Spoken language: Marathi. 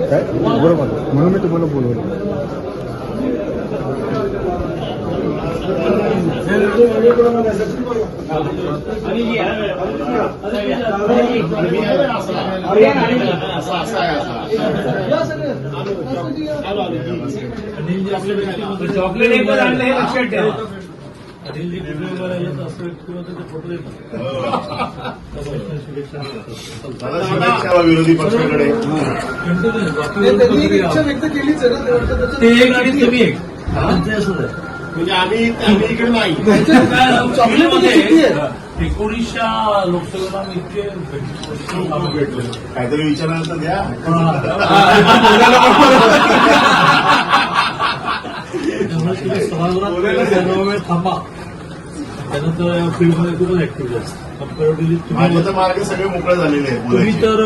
काय बरोबर म्हणून मी तुम्हाला बोलवलं. चॉकलेट एक आणलं हे लक्षात ठेवा. विरोधी पक्षाकडे इच्छा व्यक्त केलीच आहे ना, ते एक आणि तुम्ही एक म्हणजे आम्ही इकडे नाही. चॉकलेटमध्ये 19च्या लोकसभेला आम्ही इतके भेटलो काहीतरी विचारायला तर द्या. त्यामुळे थांबा. त्यानंतर फील्डमध्ये खूपच ऍक्टिव्ह असतं. माझे तर मार्ग सगळे मोकळे झालेले आहेत. तुम्ही तर